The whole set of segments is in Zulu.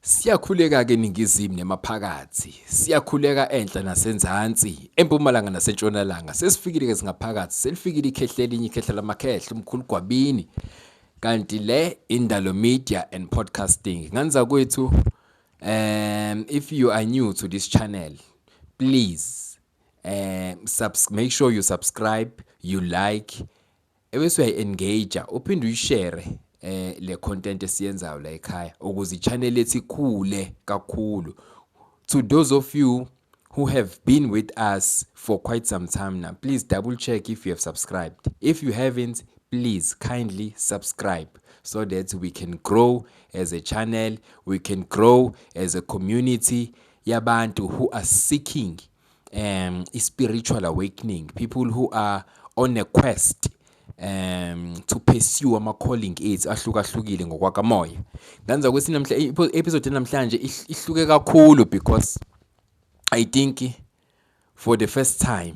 Siyakhuleka ke eningizimu nemaphakathi, siyakhuleka enhla nasenzansi, empumalanga nasentshonalanga. Sesifikile ke singaphakathi, selifikile ikhehla elinye ikhehla lamakhehla umkhulu Gwabini. Kanti le Indalo Media and Podcasting. Nganza kwethu if you are new to this channel, please make sure you subscribe, you like, ebese uyayi-engage, uphinde uyishare le content esiyenzayo la ekhaya ukuze i-channel ethi ikhule kakhulu. To those of you who have been with us for quite some time now, please double check if you have subscribed. If you haven't, please kindly subscribe so that we can grow as a channel, we can grow as a community yabantu who are seeking a spiritual awakening, people who are on a quest to pursue ama calling ethu ahlukahlukile ngokwakamoya. Nganza kwesi episode namhlanje ihluke kakhulu because I think for the first time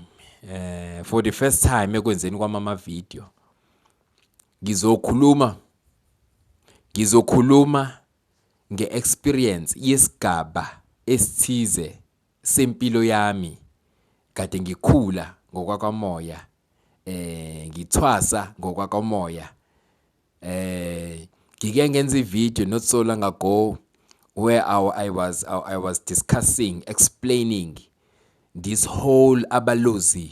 ekwenzeni kwama video ngizokhuluma nge-experience yesigaba esithize sempilo yami kade ngikhula ngokwakamoya, ngithwasa ngokwakamoya. Ngike ngenza video not so long ago where I was discussing, explaining this whole abalozi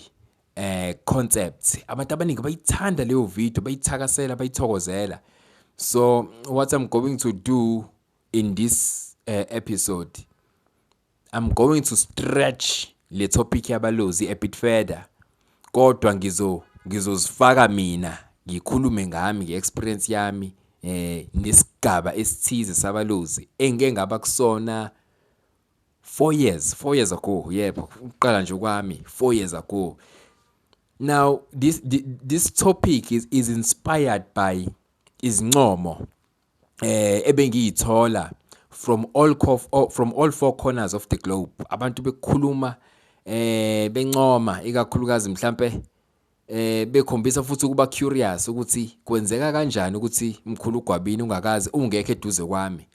concept. Abantu abaningi bayithanda leyo video, bayithakasela, bayithokozela. So what I'm going to do in this episode, I'm going to stretch le topic yabalozi a bit further. Kodwa ngizozifaka mina, ngikhulume ngami, nge-experience yami nesigaba esithize sabalozi engeke ngaba kusona 4 years ago. Yebo, uqala nje kwami 4 years ago. Now this topic is inspired by izincomo ebengiyithola from all four corners of the globe. Abantu bekhuluma bencoma ikakhulukazi mhlambe bekhombisa futhi ukuba curious ukuthi kwenzeka kanjani ukuthi mkhulu Gwabini ungakazi ungekho eduze kwami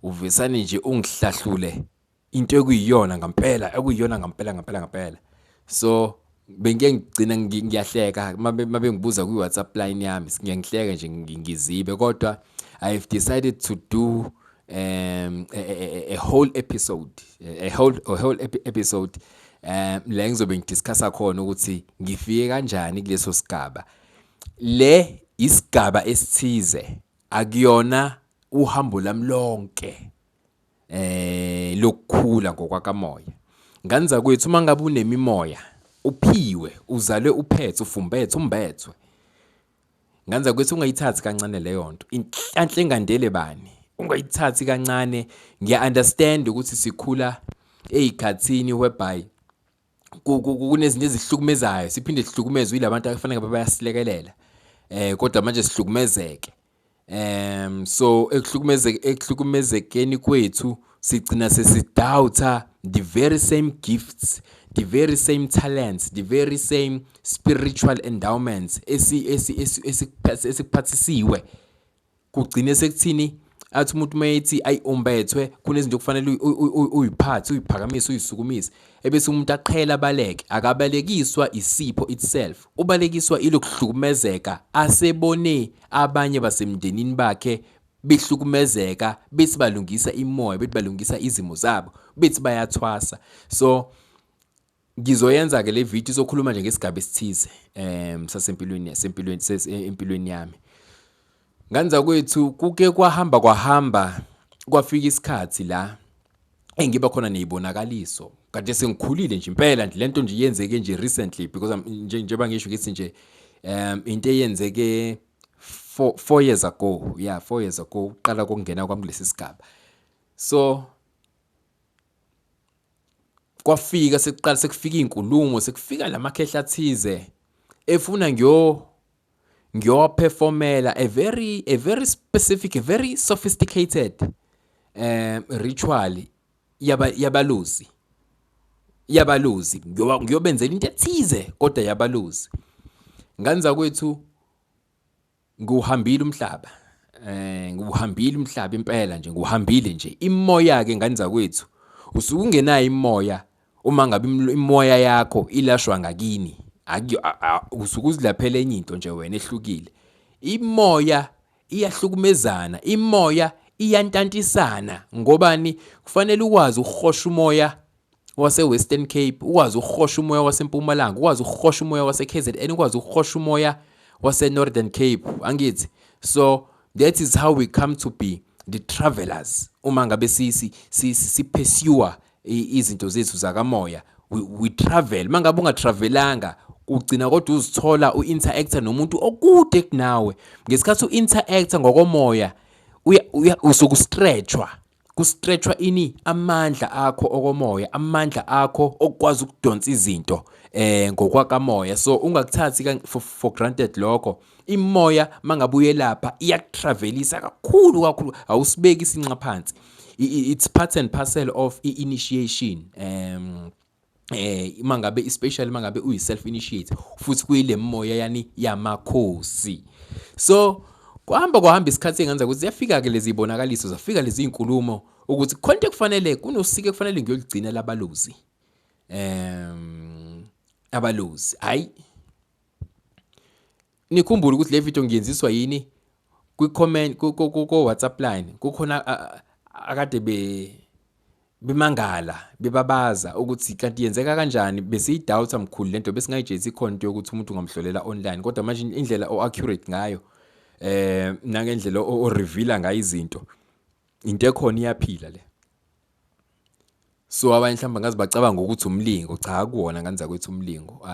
uvesane nje ungihlahlule into ekuyiyona ngempela. So bengike ngigcina ngiyahleka mabe ngibuza ku WhatsApp line yami, ngiyahleka nje ngizibe, kodwa I have decided to do a whole episode la ngizobe ngidiscussa khona ukuthi ngifike kanjani kuleso sigaba. Le isigaba esithize akuyona uhambo lami lonke lokukhula ngokwakamoya. Nganza kwethu mangabe unemimoya, uphiwe, uzalwe uphethe, ufumbethe, umbethwe. Nganza kwethu ungayithathi kancane leyo nto. Inhlanhla engandele bani, ungayithathi kancane. Ngiya understand ukuthi sikhula ezikhathini whereby kunezinto ezihlukumezayo, siphinde sihlukumezwe yilabantu abafanele bayasilekelela, kodwa manje sihlukumezeke. So ekuhlukumezekeni kwethu sigcina sesidoubta the very same gifts, the very same talents, the very same spiritual endowments esikuphathisiwe. Kugcine sekuthini athi umuntu mayethi ayombethwe kunezinto kufanele uyiphathe, uyiphakamise, uyisukumise, ebese umuntu aqhela baleke, akabalekiswa isipho itself, ubalekiswa ilokuhlukumezeka asebone abanye basemndenini bakhe behlukumezeka, bethi balungisa imoya, bethi balungisa izimo zabo, bethi bayathwasa. So ngizoyenza ke le video izokhuluma nje ngesigaba esithize empilweni yami. Nganza kwethu kuke kwahamba kwafika isikhathi la engiba khona nezibonakaliso. Kade sengikhulile nje impela nje lento nje yenzeke nje recently because njengoba ngisho ukuthi nje into eyenzeke 4 years ago. Yeah, 4 years ago uqala kokungena kwami kulesi sigaba. So kwafika sekuqala sekufika inkulumo, sekufika lamakhehla athize efuna ngiyoperformela a very specific, a very sophisticated ritual yabalozi. Ngiyobenzela into ethize kodwa yabalozi. Nganza kwethu nguhambile umhlaba. Nguhambile umhlaba impela nje nguhambile nje. Imoya ke ngani zakwethu. Usuke ungenayo imoya uma ngabe imoya yakho ilashwa ngakini. Usuke uzilaphela enye into nje wena ehlukile. Imoya iyahlukumezana, imoya iyantantisana ngobani kufanele ukwazi ukuhosha umoya wase-Western Cape, ukwazi ukuhosha umoya waseMpumalanga, ukwazi ukuhosha umoya wase-KZN, ukwazi ukuhosha umoya wase-Northern Cape, angithi? So that is how we come to be the travelers. Uma ngabe pursue izinto zethu zakamoya, we travel. Mangabe ungatravelanga ugcina kodwa uzithola uinteract nomuntu okude kunawe. Ngesikhathi uinteract ngokomoya usuku stretchwa. Kustretchwa ini amandla akho okomoya, amandla akho okwazi ukudonsa izinto ngokwakamoya. So ungakuthathi for granted lokho. Imoya mangabuye lapha iyatravelisa kakhulu awusibeki isinqa phansi. It's part and parcel of initiation. Mangabe especially mangabe uyi self initiate futhi kuyile moya yani yamakhosi. So kwahamba isikhathi engenza ukuthi ziyafika ke lezi ibonakaliso, zafika lezi inkulumo ukuthi konke kufanele kunosike kufanele ngiyoligcina labaluzi. Abaluzi hayi nikhumbula ukuthi le video ngiyenziswa yini kwi-comment ku WhatsApp line kukhona akade bemangala bebabaza ukuthi kanti yenzeka kanjani, besiyidoubt mkhulu lento besingayijezi ikhona into yokuthi umuntu ungamhlolela online, kodwa manje indlela o-accurate ngayo nangendlela o-reveala ngayo izinto into ekhona iyaphila le. So abanye mhlawumbe ngazi bacabanga ukuthi umlingo, cha akuwona nganza kwethu umlingo,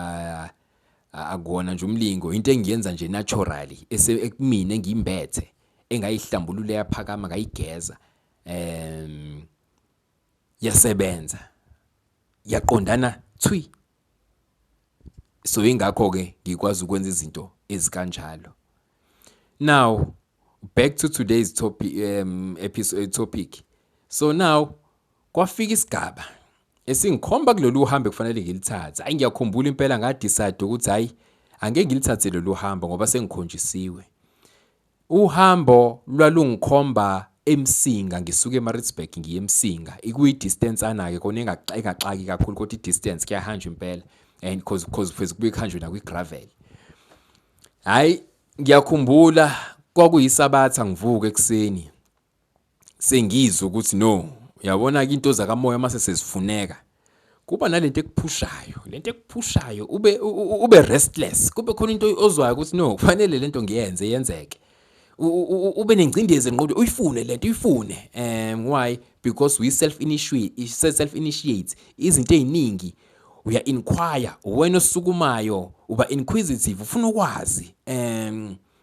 akuwona nje umlingo, into engiyenza nje naturally ekumina engiyimbethe engayihlambulule yaphakama ngayigeza yasebenza yaqondana thwi. So ingakho ke ngikwazi ukwenza izinto ezikanjalo. Now back to today's topic, episode topic. So now kwafika isigaba esingikhomba kulolu uhambo kufanele ngilithathe. Hayi ngiyakhumbula impela nga decide ukuthi hayi angeke ngilithathe lolu uhambo ngoba sengikhonjisiwe. Uhambo lwalungikhomba eMsinga, ngisuke eMaritzburg ngiye eMsinga. Ikuyi distance ana ke kona engaxaki kakhulu kodwa i-distance kuyahanjwa impela and because kubuye kuhanjwe na kwi-gravel. Hayi ngiyakhumbula kwakuyisabatha ngivuka ekseni sengizwe ukuthi no, uyabona ke into zakamoya mase sezifuneka kuba nalento ekuphushayo ube restless, kube khona into ozwayo ukuthi no kufanele lento ngiyenze yenzeke, ube nengcindezi enqondo uyifune lento uyifune. Why? Because we self initiate izinto eziningi, uya inquire, wena osukumayo uba inquisitive, ufuna ukwazi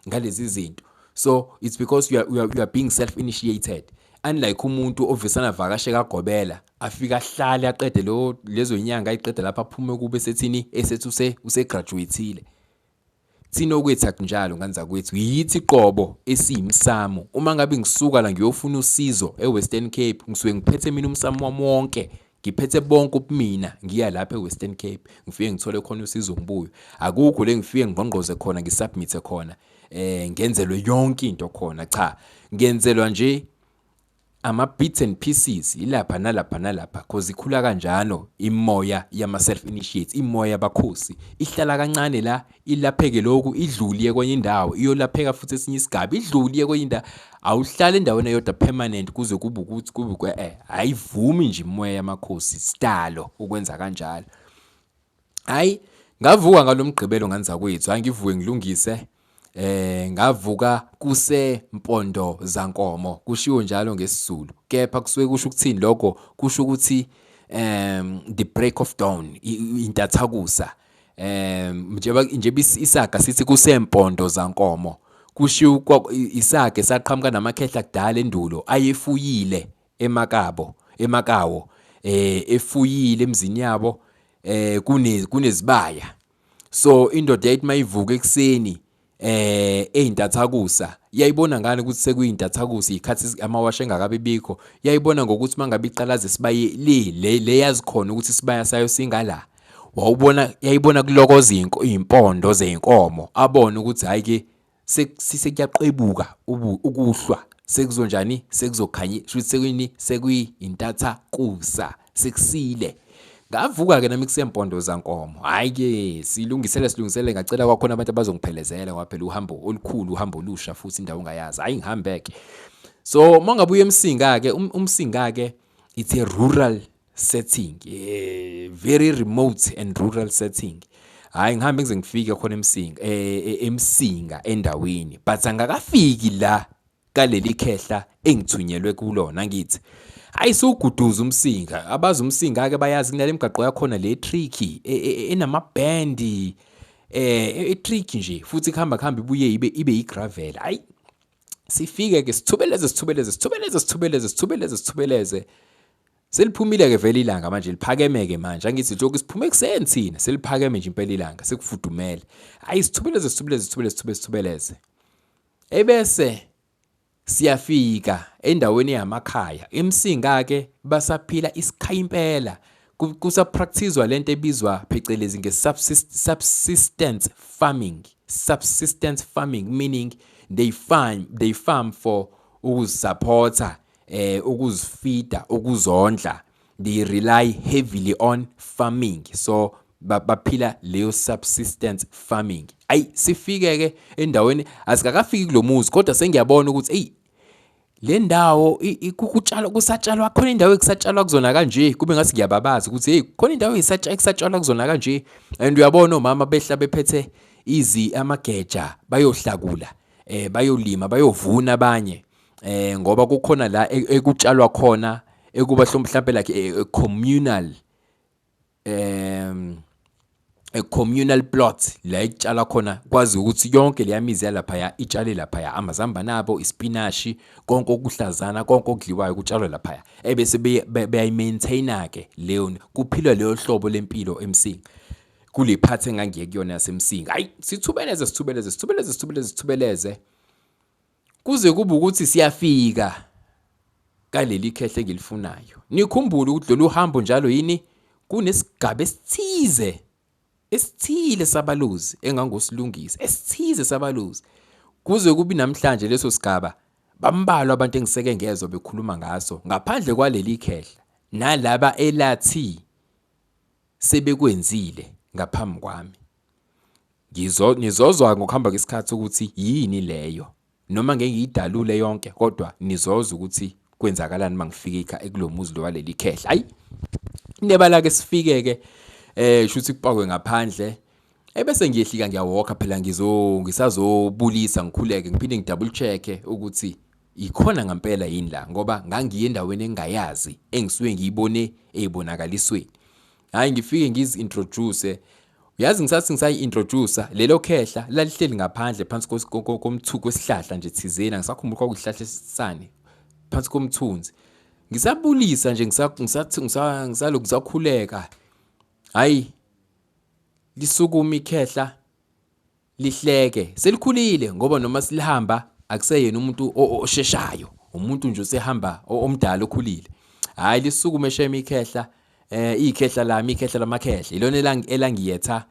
ngalezi zinto. So it's because you are being self initiated, unlike umuntu ovisana vakashe kaGobela afika ahlale aqede lezo inyanga ayiqede lapha aphume kube sethini esethi usegraduateile. Thina okwethu akunjalo nganza kwethu, yithi qobo esiyimsamo. Uma ngabe ngisuka la ngiyofuna usizo eWestern Cape, ngisuke ngiphethe mina umsamo wami wonke, ngiphethe bonke ubumina, ngiya lapha eWestern Cape ngifike ngithole khona usizo ngibuyo. Akukho le ngifike ngqongqoze khona ngisubmit khona ngenzelwe yonke into khona, cha ngenzelwa nje ama bits and pieces ilapha nalapha cause ikhula kanjalo imoya yama self initiates, imoya yabakhosi ihlala kancane la, ilapheke lokhu idluliye kwenye indawo, iyolapheka futhi esinye isigaba idluliye kwenye indawo. Awuhlala endaweni eyodwa permanent kuze kube ukuthi kube ayivumi nje imoya yamakhosi stalo ukwenza kanjalo. Hayi ngavuka ngalomgqibelo nganza kwethu, angivuke ngilungise ngavuka kusempondo zankomo, kushiwo njalo ngesizulu, kepha kusuke kusho ukuthini lokho, kusho ukuthi the break of dawn, intathakusa. Nje isaga sithi kusempondo zankomo, kushiwo isaga saqhamuka namakhehla kudala endulo ayefuyile emakawo efuyile emzini yabo kunezibaya. So indoda yayithi mayivuka ekseni eyintathakusa yayibona ngani ukuthi sekuyintathakusa, ikhathi amawasha engakabe bikho, yayibona ngokuthi mangabe iqalaze sibaye le yazi khona ukuthi sibaya sayo singala. Wawubona yayibona kulokoza impondo zeinkomo, abona ukuthi hayi ke sekuyaqebuka ukuhlwa sekuzonjani sekuzokhanya shuthi sekuyini sekuyintatha kusa sekusile ngavuka ke nami kusempondo zankomo hayi ke silungisele ngacela kwakhona abantu abazongiphelezela ngoba phela uhambo olukhulu uhambo lusha futhi indawo ungayazi hayi ngihambe ke so mangabuye eMsinga ke uMsinga ke it's a rural setting very remote and rural setting hayi ngihambe ngize ngifike khona eMsinga endaweni but angakafiki la kaleli khehla engithunyelwe kulona ngithi hayi suguduza uMsinga abazi uMsinga ke bayazi kunale migaqo yakhona le tricky enamabhendi tricky nje futhi kuhamba ibuye ibe igravel hayi sifike ke sithubeleze seliphumile ke vele ilanga manje liphakeme ke manje angithi lokhu siphume ekseni thina seliphakeme nje impela ilanga sekufudumele hayi sithubeleze ebese siyafika endaweni yamakhaya eMsinga ke basaphila isikhaya impela kusapracticewa lento ebizwa phecelezi nge-subsistence farming meaning they farm for ukuzisupporta ukuzifeeda ukuzondla they rely heavily on farming so baphila leyo subsistence farming ayi sifike ke endaweni asikakafiki kulomuzi kodwa sengiyabona ukuthi hey le ndawo kusatshalwa khona indawo ekusatshalwa kuzona kanje kube ngasi ngiyababaza ukuthi hey khona indawo ekusatshalwa kuzona kanje and uyabona omama behla bephethe amageja bayohlakula bayolima bayovuna abanye ngoba kukhona la ekutshalwa khona ekuba mhlawumbe like a communal plot la itshala khona kwazi ukuthi yonke leyamizi yalapha itshale lapha amazamba nabo ispinashi konke okuhlazana konke okudliwayo kutshalwe lapha ebese beyayimaintaina ke leyo kuphilwa leyo hlobo lempilo eMsinga kule part engangiye kuyona yaseMsinga hayi sithubeleze kuze kube ukuthi siyafika kaleli khehle engilifunayo nikhumbule ukuthi lolu hambo njalo yini kunesigaba esithile sabaluzi engangosilungisa esithize sabaluzi kuze kubi namhlanje leso sigaba bambalwa abantu engiseke ngezwe bekhuluma ngaso ngaphandle kwaleli khehla nalaba elathi sebekwenzile ngaphambi kwami ngizozwa ngokuhamba kwesikhathi ukuthi yini leyo noma ngeke ngiyidalule yonke kodwa nizozwa ukuthi kwenzakalani mangifika ekulomuzi lo waleli khehla hayi nebala ke sifike ke shuthi kupakwe ngaphandle ebese ngiyehlika ngiyawalka phela ngisazobulisa ngikhuleke ngiphinde ngidouble check ukuthi ikhona ngempela yini la ngoba ngangiye endaweni engayazi engisuke ngiyibone ezibonakalisweni hayi ngifike ngizintroduce uyazi ngisathi ngisayi-introduce lelo khehla lalihleli ngaphandle phansi komthuko wesihlahla nje thizeni ngisakhumbula kwakuyihlahla esisane phansi komthunzi ngisabulisa nje ngisaloku ngisakhuleka hayi lisukuma ikhehla lihleke selikhulile ngoba noma silihamba akuseyena umuntu osheshayo umuntu nje usehamba omdala okhulile hayi lisukume shema ikhehla ikhehla lamakhehla ilona elangiyetha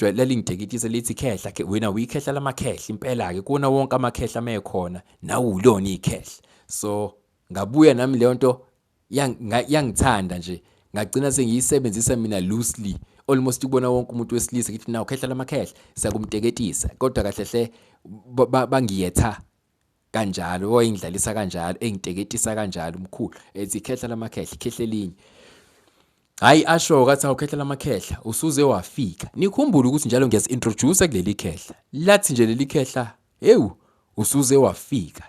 lalingidekitisa lithi khehla wena uyikhehla lamakhehla impela ke kuona wonke amakhehla mekhona nawu ulona ikhehla so ngabuya nami leyo nto yangithanda nje ngagcina sengiyisebenzisa mina loosely almost kubona wonke umuntu wesilisa ngithi nawo khehla lamakhehla siyakumteketisa kodwa kahle hle bangiyetha kanjalo oyindlalisa kanjalo engiteketisa kanjalo umkhulu ethi khehla lamakhehla ikhehle linye hayi asho kathi awukhehla lamakhehla usuze wafika nikhumbule ukuthi njalo ngiyasintroduce kuleli khehla lathi nje leli khehla usuze wafika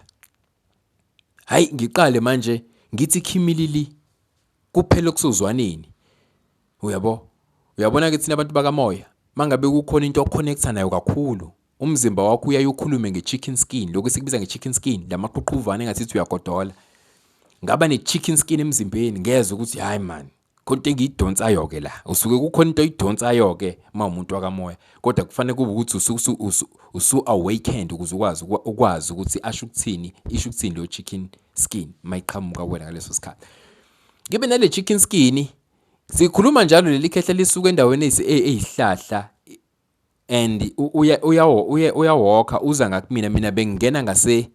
hayi ngiqale manje ngithi khimilili kuphela kusuzwaneni uyabona ke thina abantu bakamoya mangabe kukhona into oconnecta nayo kakhulu umzimba wakho uyayikhulume ngechicken skin lokho sikubiza ngechicken skin lamaqhuqhuvana engathi uyagodola ngaba nechicken skin emzimbeni ngeze ukuthi hayi man konke engiyidonsayo ke la usuke kukhona into oyidonsayo ke umuntu wakamoya kodwa kufanele kube ukuthi usu awakened ukuze ukwazi ukuthi asho ukuthini isho ukuthini lo chicken skin mayiqhamuka wena ngaleso sikhathi ngibe nale chicken skin sikhuluma njalo leli khehla lisuka endaweni ezihlahla and uyawalka uza ngakumina, mina bengingena ngase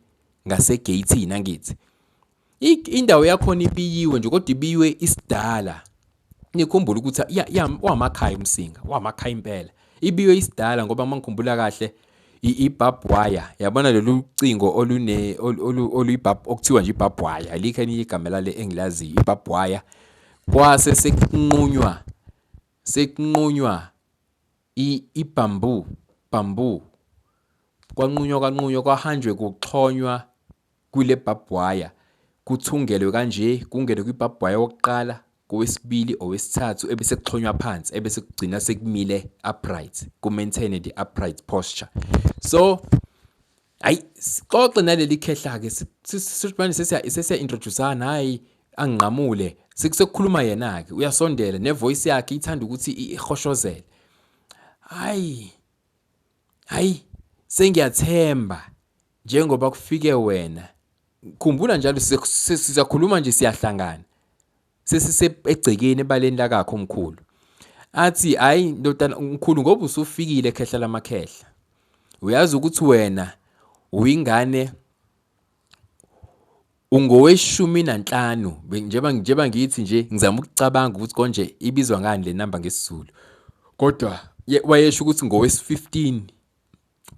gateini angithi. Indawo yakhona ibiyiwe nje kodwa ibiyiwe isidala. Ngikhumbula ukuthi wamakhaya umsinga, wamakhaya impela. Ibiyiwe isidala ngoba mangikhumbula kahle i-barbed wire. Yabona lolu cingo okuthiwa nje i-barbed wire. Alikho elinye igama lale engilaziyo, i-barbed wire. Kwase sekunqunywa bamboo. Kwanqunywa kwahanjwe kuxhonywa kule barbed wire. Kuthungelwe kanje, kungene kwi-barbed wire wokuqala, kowesibili, owesithathu, ebese kuxhonywa phansi, ebese kugcina sekumile upright, ku-maintain the upright posture. So sixoxe naleli khehla ke manje sesiya-introduce-ana, hayi anginqamule, sekukhuluma yena ke, uyasondela nevoice yakhe ithanda ukuthi ihoshozele. Hayi sengiyathemba njengoba kufike wena. Khumbula njalo sizakhuluma nje, siyahlangana sesisegcekeni ebaleni lakakho omkhulu. Athi hayi ndodana omkhulu, ngoba usufikile khehla lamakhehla, uyazi ukuthi wena uyingane ungowe-15. Njengoba ngithi nje ngizama ukucabanga ukuthi konje ibizwa ngani le number ngesizulu, kodwa wayesho ukuthi ngowe-15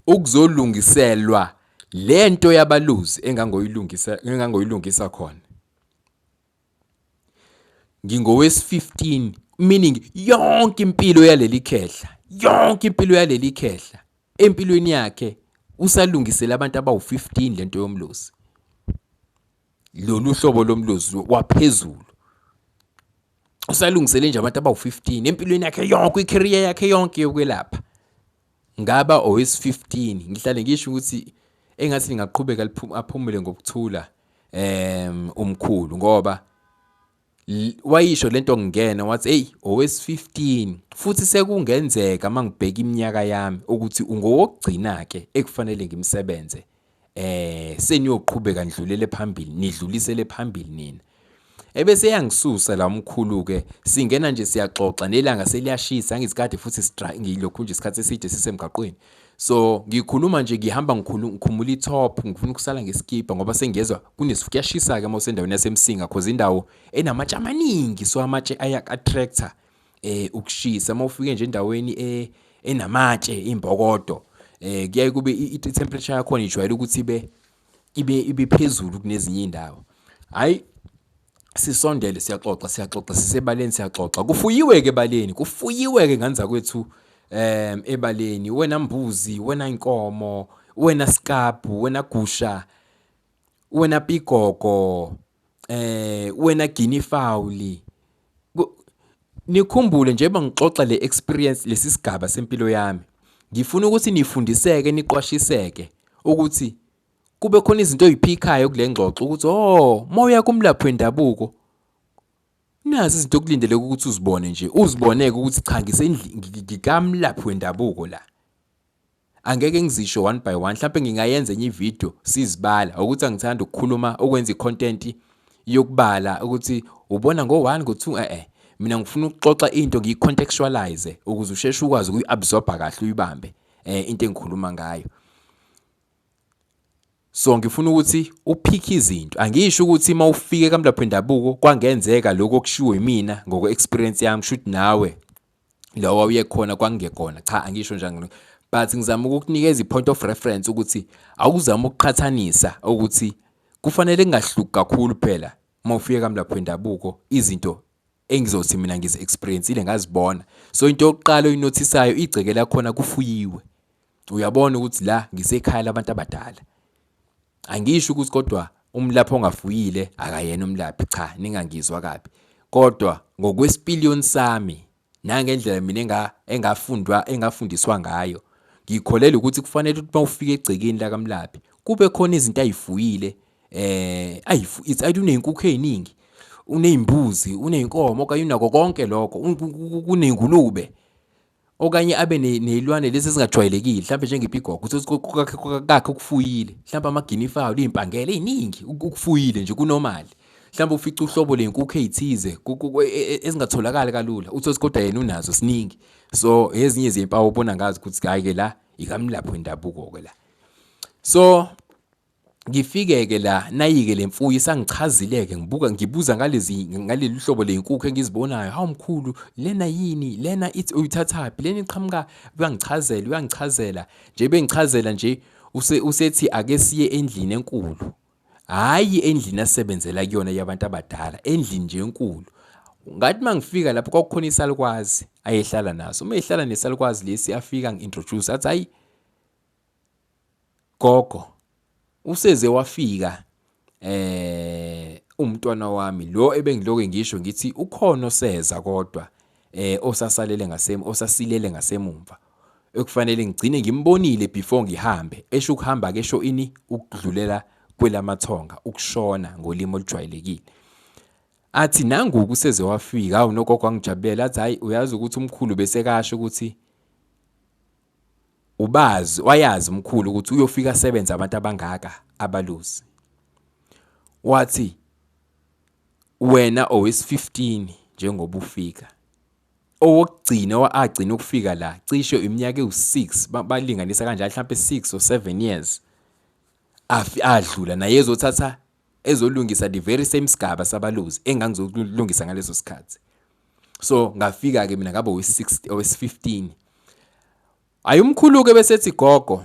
ukuzolungiselwa lento yabaluzi engangoyilungisa khona. Ngingowe-15, meaning yonke impilo yaleli khehla empilweni yakhe usalungisela abantu abawu-15 lento yomluzi, lolu hlobo lomluzi waphezulu. Usalungisele nje abantu abawu-15 empilweni yakhe yonke, i-career yakhe yonke yokwelapha. Ngaba owes-15, ngihlale ngisho ukuthi engathi lingaqhubeka aphumule ngokuthula umkhulu, ngoba wayisho lento ngingena wathi hey owes-15, futhi sekungenzeka mangibheka iminyaka yami ukuthi ungowokugcina ke ekufanele ngimsebenze, seniyoqhubeka nidlulisele phambili nina. Ebese yangisusa la umkhulu ke, singena nje siyaxoxa, nelanga seliyashisa, ngisikade futhi ngilokhu nje isikhathi eside sisemgaqweni. So ngikhuluma nje, ngihamba ngikhumula i-top, ngifuna ukusala ngeskipa ngoba sengiyezwa kuyashisa ke mawusendaweni yasemsinga, cause indawo enamatshe amaningi, so amatshe aya-attractor ukushisa. Mawufike nje endaweni enamatshe, imbokodo, kuyaye kube i-temperature yakhona ijwayele ukuthi ibe phezulu kunezinye indawo. Hayi sisondele siyaxoxa sisebaleni siyaxoxa. Kufuyiwe ke ebaleni, nganza kwethu ebaleni. Wena mbuzi, wena inkomo, wena skapu, wena gusha, wena pigogo, wena guinea fowl. Nikhumbule njengoba ngixoxa le experience, lesi sigaba sempilo yami, ngifuna ukuthi nifundiseke, niqwashiseke ukuthi kube khona izinto eziphikayo kule ngxoxo ukuthi mawuya kumlaphi wendabuko, nazi izinto okulindeleke ukuthi uziboneke ukuthi cha ngikamlaphi wendabuko la. Angeke ngizisho one by one, mhlawumbe ngingayenza enye ivideo sizibala, ukuthi angithanda ukukhuluma okwenza icontent yokubala ukuthi ubona ngo1 ngo2. Mina ngifuna ukuxoxa into ngiyicontextualize ukuze usheshe ukwazi ukuyiabsorba kahle, uyibambe into engikhuluma ngayo. So ngifuna ukuthi uphike izinto. Angisho ukuthi mawufike kamlaphi wendabuko kwangenzeka lokho okushiwo yimina ngokwe-experience yami, shoot nawe la wawuye khona kwangekhona. Cha, angisho njalo, but ngizama ukukunikeza i-point of reference ukuthi awuzama ukuqhathanisa ukuthi kufanele ngahluki kakhulu phela mawufike kamlaphi wendabuko. Izinto engizothi mina ngizi-experience ngazibona. So into yokuqala oyinotisayo, igceke lakhona kufuyiwe. Uyabona ukuthi la ngisekhaya labantu abadala. Angisho ukuthi kodwa umlaphi ongafuyile akayena umlaphi, cha, ningangizwa kabi. Kodwa ngokwesipiliyoni sami nangendlela mina engafundiswa ngayo, ngikholelwa ukuthi kufanele ukuthi mawufika egcekeni la kamlaphi kube khona izinto ayifuyile, uney'nkukhu ey'ningi, uney'mbuzi, uney'nkomo, okanye unako konke lokho, kuney'ngulube, okanye abe nezilwane lezi ezingajwayelekile, mhlawumbe njengepigogo, ukuthi kakhe ukufuyile, mhlawumbe ama-guinea fowl, iy'mpangela ey'ningi ukufuyile nje kunormal. mhlawumbe ufica uhlobo lenkukhu ezithize ezingatholakala kalula uthi kodwa yena unazo siningi. So ezinye izimpawu ubona ngazi ukuthi hayi ke la ikamlaphi wendabuko ke la. So ngifike ke la nayike lemfuyo isangichazileke ngibuza ngaleli hlobo lenkukhu engizibonayo, hawu mkhulu lena yini, lena ithi uyithathaphi, lena iqhamuka, uyangichazela nje bengichazela nje usethi ake siye endlini enkulu. Hayi endlini asebenzela kuyona yabantu abadala, endlini nje enkulu. Ngathi mangifika lapho kwakukhona isalukwazi ayehlala naso. Uma ehlala nesalukwazi lesi afika ngi-introduce athi hayi gogo useze wafika umntwana wami lo ebengiloke ngisho ngithi ukhona oseza kodwa osasilele ngasemumva ekufanele ngigcine ngimbonile before ngihambe. Esho ukuhamba ke sho ini ukudlulela kwelamathonga, ukushona ngolimo olujwayelekile. Athi nangoku useze wafika, hawu nogogo angijabulela athi hayi uyazi ukuthi umkhulu bese kasho ukuthi wayazi umkhulu ukuthi uyofika sebenza abantu abangaka abalusi. Wathi wena owes-15 njengoba ufika. Owokugcina agcina ukufika la cishe iminyaka ewu6 balinganisa kanjalo mhlawumbe 6 or 7 years. Adlula naye ezothatha ezolungisa the very same sigaba sabalusi engangizolungisa ngaleso sikhathi. So ngafika ke mina ngabe owes-15. Ayumkhulu ke bese ethi gogo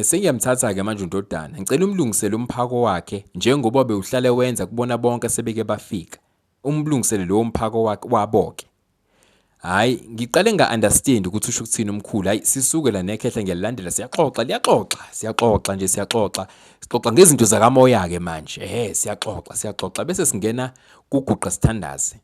sengiyamthatha ke manje uNdodana ngicela umlungisele umphako wakhe njengoba bewuhlale wenza kubona bonke sebeke bafika. Umlungisele lo mphako wakhe waboke. Hayi ngiqale nga-understand ukuthi usho ukuthini umkhulu. Hayi sisuke la nekhehla ngiyalilandela siyaxoxa nje sixoxa ngezinto zakamoya ke manje. Siyaxoxa bese singena kuguqa sithandaze.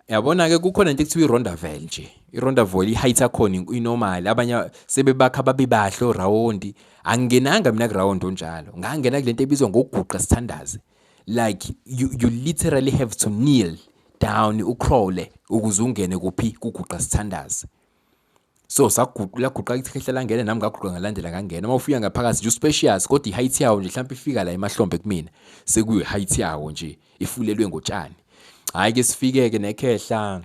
Yabona ke kukhona into ekuthiwa iRondaville nje. iRondaville iheight yakhona inormal, abanye sebebakha babebahle round. Angingenanga mina ground onjalo. Ngangena kulento ebizwa ngokuguqa sithandaze. Like you literally have to kneel down ucrawle ukuze ungene kuphi kuguqa sithandaze. So guqa ikhehla langena nami ngaguqa ngalandela ngangena. Uma ufika ngaphakathi nje spacious kodwa iheight yawo nje mhlawumbe ifika la emahlombe kumina. Sekuyi height yawo nje ifulelwe ngotshani. Hayi ke sifike ke nekhehla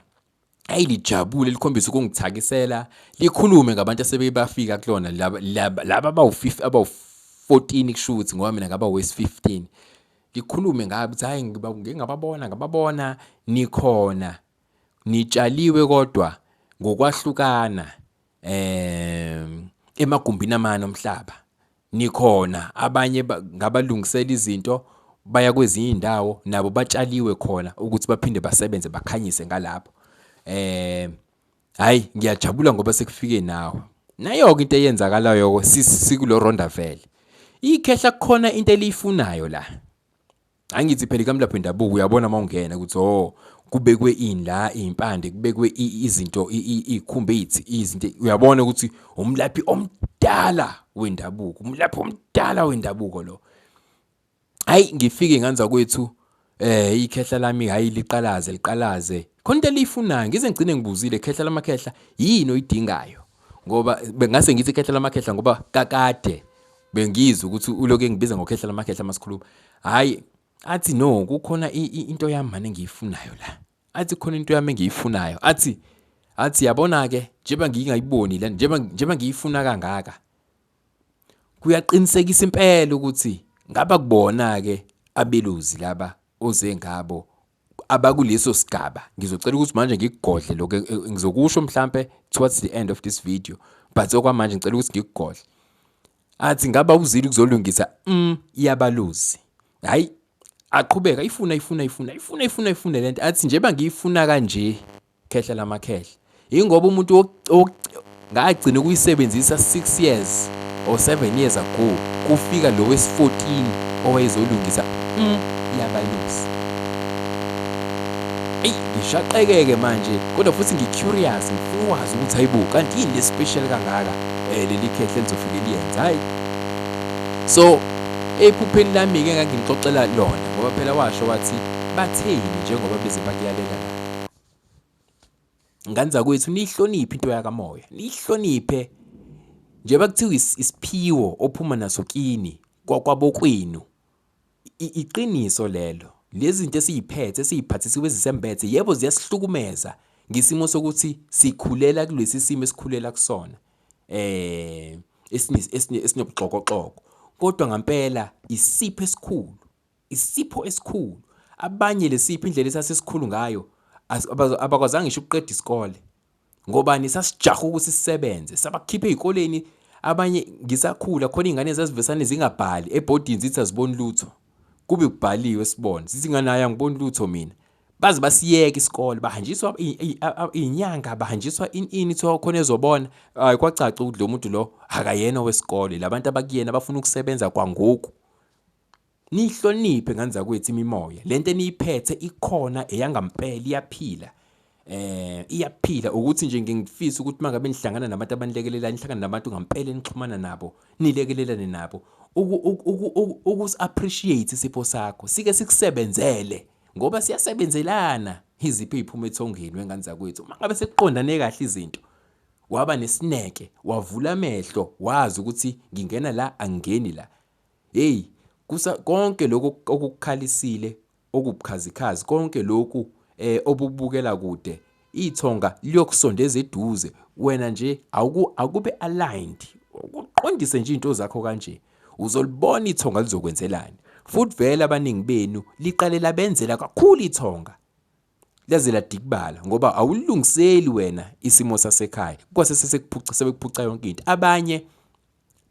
ayilijabule likhombisa ukungithakisela likhulume ngabantu asebebafika kulona laba abawu14 kushuthi ngoba mina ngaba wes15. Likhulume ngabi hayi ngingababona nikhona nitshaliwe kodwa ngokwahlukana emagumbini amane omhlaba. Nikhona abanye ngabalungisela izinto baya kwezinye indawo nabo batshaliwe khona ukuthi baphinde basebenze bakhanyise ngalapho. Hayi ngiyajabula ngoba sekufike nawe. Nayo ke into eyenzakalayo sikulo Rondaville. Ikhehla kukhona into eliyifunayo la. Angithi phela ikamlaphi wendabuko uyabona mawungena ukuthi kubekwe la impande kubekwe izinto ikhumbe izinto uyabona ukuthi umlaphi omdala wendabuko lo. Hayi ngifike nganza kwethu ikhehla lami hayi liqalaze khona into eliyifunayo ngize ngigcine ngibuzile ikhehla lamakhehla yini oyidingayo ngoba bengase ngithi ikhehla lamakhehla ngoba kakade bengizwe ukuthi uloke ngibiza ngokhehla lamakhehla masikhuluma. Hayi athi no kukhona into yami manje engiyifunayo la. Athi khona into yami engiyifunayo. Athi yabona ke njengoba ngingayiboni la njengoba ngiyifuna kangaka. Kuyaqinisekisa impela ukuthi ngaba kubona ke abeluzi laba oze ngabo abakuleso sigaba. Ngizocela ukuthi manje ngikugodle lokho ngizokusho mhlambe towards the end of this video but okwamanje ngicela ukuthi ngikugodle. Athi ngaba uzili kuzolungisa yabaluzi. Hayi aqhubeka ifuna lento. Athi njengoba ngiyifuna kanje khehla lamakhehla ingoba umuntu ngagcina ukuyisebenzisa 6 years or 7 years ago kufika lo wes14 owayezolungisa yabalusi. Ngishaqekeke manje kodwa futhi ngicurious ngifuna ukwazi ukuthi hayibo kanti yini lespecial kangaka leli khehla lizofike liyenza. Hayi so ephupheni lami ke ngangixoxela lona ngoba phela washo wathi batheni njengoba beze bakuyalela la. Nganza kwethu nihloniphe into yakamoya, nihloniphe njengoba kuthiwa isiphiwo ophuma naso kini kwabokwenu Iqiniso lelo. Lezi zinto esiyiphathisiwe ezisembethe yebo ziyasihlukumeza ngisimo sokuthi sikhulela kulesi simo esikhulela kusona. Esinobugxokogxoko. Kodwa ngempela isipho esikhulu. Abanye lesipho indlela esasikhulu ngayo abakwazanga ngisho ukuqeda isikole. Ngobani sasijaha ukuthi sisebenze, sabakhipha ezikoleni. Abanye ngisakhula khona izingane ezazivesane zingabhali ebhodini zithi aziboni lutho. Kube kubhaliwe sibone. Sithi ingane ayangiboni lutho mina. Baze basiyeka isikole, bahanjiswa izinyanga, bahanjiswa ini thiwa khona ezobona. Hayi kwacaca ukuthi lo muntu lo akayena wesikole. Labantu abakuyena bafuna ukusebenza kwangoku. Nihloniphe ngane zakwethu imimoya. Lento eniyiphethe ikhona eyangampela iyaphila. Iyaphila ukuthi nje ngingifisa ukuthi mangabe nihlangana nabantu abanilekelela, nihlangana nabantu ngampela enixhumana nabo, nilekelelane nabo. Ukus-appreciate isipho sakho, sike sikusebenzele ngoba siyasebenzelana. Izipho iziphuma ethongeni wengane zakwethu. Mangabe sekuqondane kahle izinto, waba nesineke, wavula amehlo, wazi ukuthi ngingena la angeni la. Hey, konke lokho okukhalisile, okubukhazikhazi, konke lokhu obubukela kude, ithonga liyokusondeza eduze. Wena nje akube aligned. Uqondise nje into zakho kanje. Uzolibona ithonga lizokwenzelani. Futhi vele abaningi benu liqale labenzela kakhulu ithonga. Laze ladikibala ngoba awulungiseli wena isimo sasekhaya. Kwase sebekuphuca yonke into. Abanye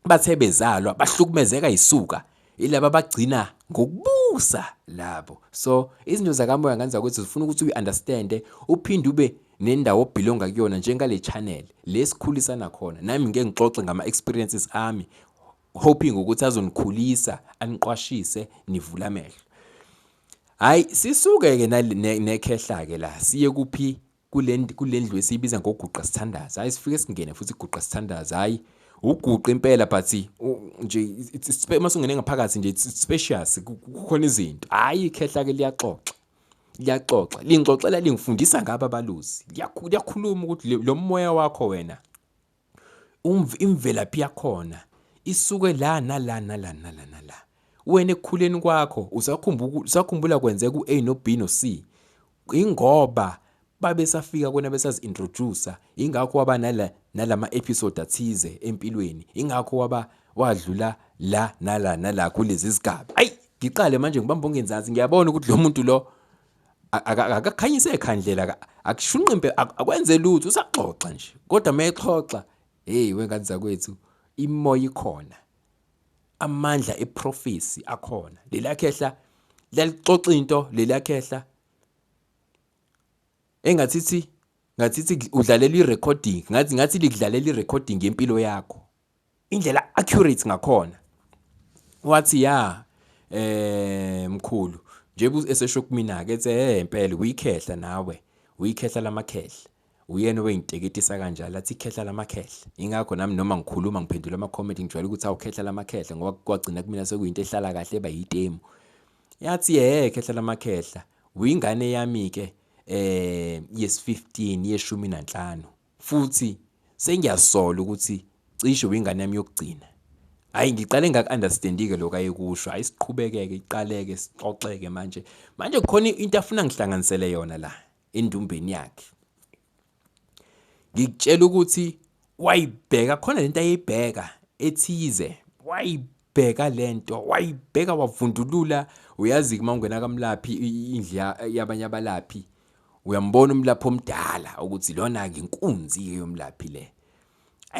bathe bezalwa bahlukumezeka isuka. Ilaba abagcina ngokubusa labo. So izinto zakamoya ngane zakwethu zifuna ukuthi uyi-understand, uphinde ube nendawo obelonga kuyona njengale channel lesikhulisana khona. Nami ngeke ngixoxe ngama experiences ami, hoping ukuthi azonikhulisa, aniqwashise, nivule amehlo. Hayi sisuke ke nekhehla ke la siye kuphi kulendlu esibiza ngoguqa sithandaza. Hayi sifike singene futhi iguqa sithandaza. Hayi uguqa impela but nje masungene ngaphakathi nje it's spacious, kukhona izinto. Hayi ikhehla ke liyaxoxa lingixoxela, lingifundisa ngaba abaluzi. Liyakhuluma ukuthi lo moya wakho wena imvelaphi yakhona isuke la nala. Wena ekukhuleni kwakho usakhumbula kwenzeka ku-A no B no C. Ingoba babe safika kona besazi introduce, ingakho waba nalama episode athize empilweni, ingakho wadlula la nala kulezi zigaba. Hayi ngiqale manje ngibamba ongenzansi, ngiyabona ukuthi lo muntu lo akakhanyise ekhandlela, akushunqimpe, akwenze lutho, usaxoxa nje. Kodwa mayexoxa, hey wengane zakwethu, imoya ikhona, amandla eprofesi akhona. Lelakhehla lalixoxa into, lelakhehla ngathi udlalela i-recording, ngathi likudlalela i-recording yempilo yakho. Indlela accurate ngakhona. Wathi mkhulu nje esesho kumina ke ethi impela uyikhehla nawe, uyikhehla lamakhehla. Uyena oyinteketisa kanjalo athi ikhehla lamakhehla. Ingakho nami noma ngikhuluma ngiphendula ama-comment ngijwayele ukuthi awukhehla lamakhehla ngoba kwagcina kumina sekuyinto ehlala kahle eba yitemu. Yathi khehla lamakhehla, uyingane yami ke yes 15 ye15 futhi sengiyasola ukuthi cishe uyingane yami yokugcina. Hayi ngiqale ngaku-understand-ke lokho ayekusho. Hayi siqhubekeke iqaleke sixoxeke manje kukhona into afuna ngihlanganisele yona la endumbeni yakhe. Ngikutshela ukuthi wayibheka khona lento ayibheka ethize, wayibheka lento, wayibheka wavundulula. Uyazi uma ungena kaMlaphi indlu yabanye abalaphi, uyambona umlaphi omdala ukuthi lona ke inkunzi yomlaphi le.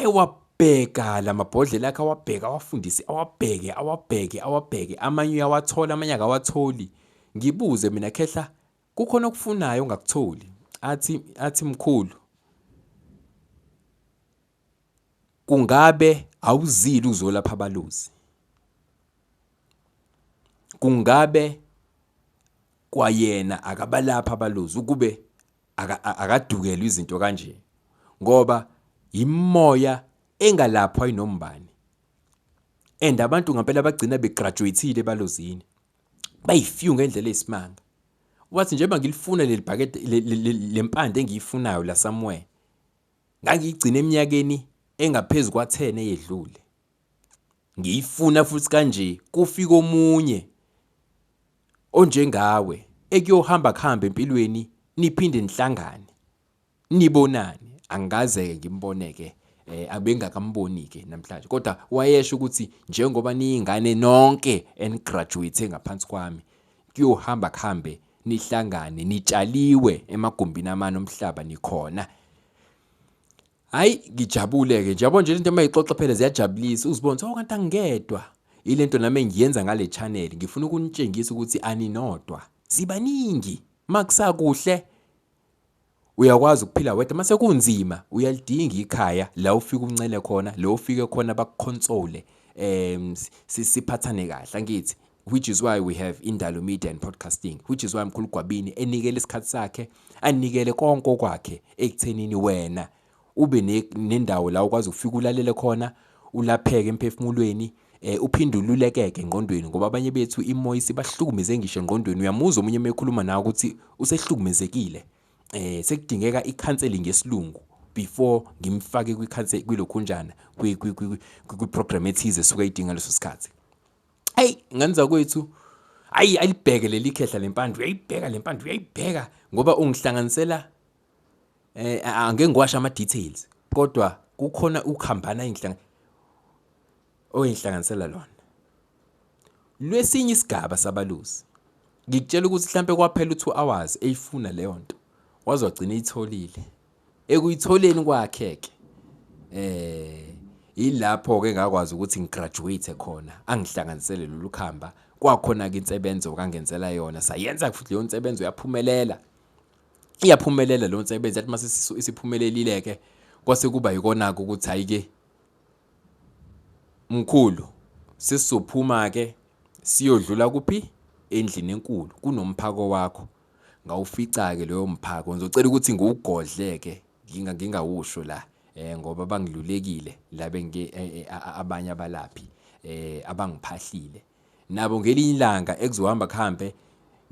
Wabheka lamabhodlela akhe, awabheka, awafundise, awabheke, amanye uyawathola, amanye akawatholi. Ngibuze mina khehla, kukhona okufunayo ongakutholi? Athi mkhulu, kungabe awuzili uzolapha abaluzi? Kungabe kwayena akabalapha abaluzi ukube akadukelwe izinto kanje? Ngoba imoya engalaphwa inombani. And abantu ngempela bagcina begraduateile ebaluzini, bayifew ngendlela esimanga. Wathi njengoba ngilifuna leli bhakede lempande engiyifunayo la somewhere, ngangigcina eminyakeni engaphezulu kwa10 eyedlule. Ngiyifuna futhi kanje, kufika omunye onjengawe ekuyohamba kuhamba empilweni niphinde nihlangane nibonane. Angikaze ngimboneke abengakamboni-ke namhlanje, kodwa wayesho ukuthi njengoba niyingane nonke enigraduate ngaphansi kwami kuyohamba kuhambe nihlangane nitshaliwe emagumbini amane omhlaba nikhona. Hayi ngijabule-ke njalo nje into mayixoxa phela ziyajabulisa uzibona ukuthi kanti angedwa. Ilento nami engiyenza ngale channel ngifuna ukunitshengisa ukuthi aninodwa, sibaningi. Makusakuhle uyakwazi ukuphila wedwa, mase kunzima uyalidinga ikhaya la ufika uncele khona, la ufike khona bakukonsole, siphathane kahle angithi, which is why we have Indalo Media and Podcasting, which is why Mkhulu Gwabini enikele isikhathi sakhe, anikele konke okwakhe ekuthenini wena ube nendawo la ukwazi ukufika ulalele khona, ulapheke emphefumulweni, uphinde ululekeke engqondweni, ngoba abanye bethu imoya isibahlukumeze ngisho engqondweni. Uyamuzwa omunye mekhuluma nawe ukuthi usehlukumezekile. Sekudingeka i-counseling ngesilungu before ngimfake kwilokhunjana kwi-program ethize esuke idinga leso sikhathi. Hey nganza kwethu, hayi alibheke leli khehla lempande, uyayibheka ngoba ungihlanganisela angeke ngiwasha ama details, kodwa kukhona ukuhambana oyinhlanganisela lona. Lwesinye isigaba sabalusi ngikutshela ukuthi mhlambe kwaphela u2 hours eyifuna leyo nto, wazogcina itholile. Ekuyitholeni kwakheke ilapho ke ngakwazi ukuthi ngigraduate khona, angihlanganisele lolu khamba. Kwakhona ke insebenzo kangenzela yona, sayenza futhi leyo insebenzo yaphumelela. Iyaphumelela lo nsebenzo yathi mase isiphumelelile ke kwase kuba yikona ukuthi hayi ke mkhulu sisizophuma ke siyodlula kuphi endlini enkulu kunomphako wakho. Ngawufica ke leyo mphako, ngizocela ukuthi ngiwugodle ke ngingawusho la ngoba bangilulekile labe abanye abalaphi abangiphahlile nabo ngelinye ilanga ekuzohamba kuhambe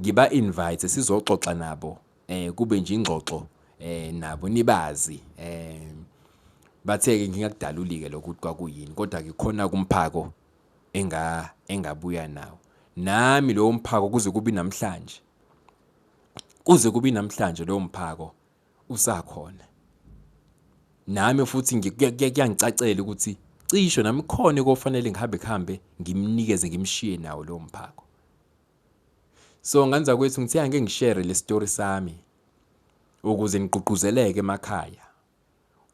ngiba invite sizoxoxa nabo, kube nje ingxoxo nabo nibazi. Bathe-ke ngingakudaluli-ke lokuthi kwakuyini, kodwa ke khona kumphako engabuya nawo nami lowo mphako kuze kube namhlanje. Kuze kube namhlanje lowo mphako usakhona. Nami futhi kuyangicacela ukuthi cisho nami khona kofanele ngihambe ngimnikeze ngimshiye nawo lowo mphako. So nganza kwethu ngithi angeke ngishare le story sami ukuze nigqugquzeleke emakhaya.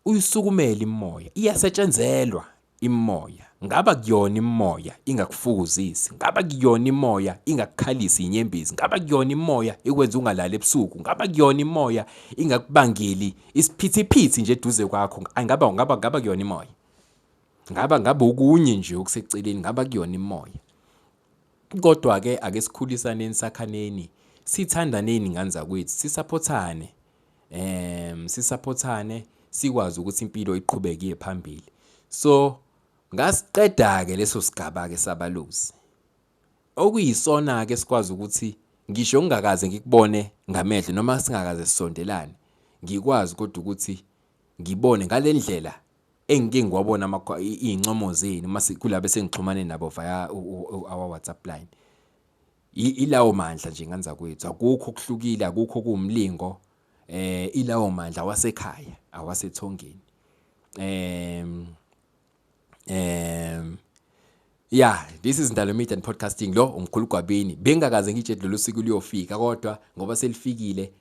Uyisukumela imoya, iyasetshenzelwa imoya. Ngaba kuyona imoya ingakufukuzisi, ngaba kuyona imoya ingakukhalisi inyembezi, ngaba kuyona imoya ikwenza ungalala ebusuku, ngaba kuyona imoya ingakubangeli isiphithiphithi nje eduze kwakho, ngaba kuyona imoya. Ngaba ukunye nje okuseceleni, ngaba kuyona imoya. Kodwa ke ake sikhulisaneni sakhaneni, sithandaneni nganza kwethu, sisaphothane sikwazi ukuthi impilo iqhubeke iye phambili. So ngasiqeda ke leso sigaba ke sabalusi. Okuyisona ke sikwazi ukuthi ngisho ngingakaze ngikubone ngamehlo noma singakaze sisondelane, ngikwazi kodwa ukuthi ngibone ngalendlela engike ngiwabona izincomo zenu mase kulabe sengixhumane nabo via our WhatsApp line. Ilawo mandla nje nganza kwethu, akukho okuhlukile, akukho kuumlingo. Ilawo mandla wasekhaya awasethongeni. Yeah, this is Indalo Media and Podcasting. Lo uMkhulu Gwabini bengakaze ngitshela lolu siku liyofika, kodwa ngoba selifikile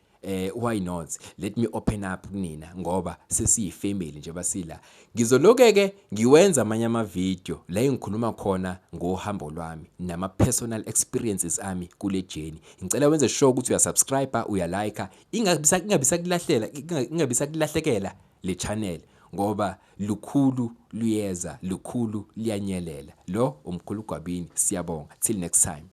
why not, let me open up kunina ngoba sesiyifamily nje basila. Ngizoloke ke ngiwenza amanye ama video la engikhuluma khona ngohambo lwami nama personal experiences ami kule journey. Ngicela wenze sure ukuthi uyasubscribe, uyalike, ingabi sakulahlekela le channel ngoba lukhulu luyeza, lukhulu liyanyelela. Lo uMkhulu Gwabini, siyabonga, till next time.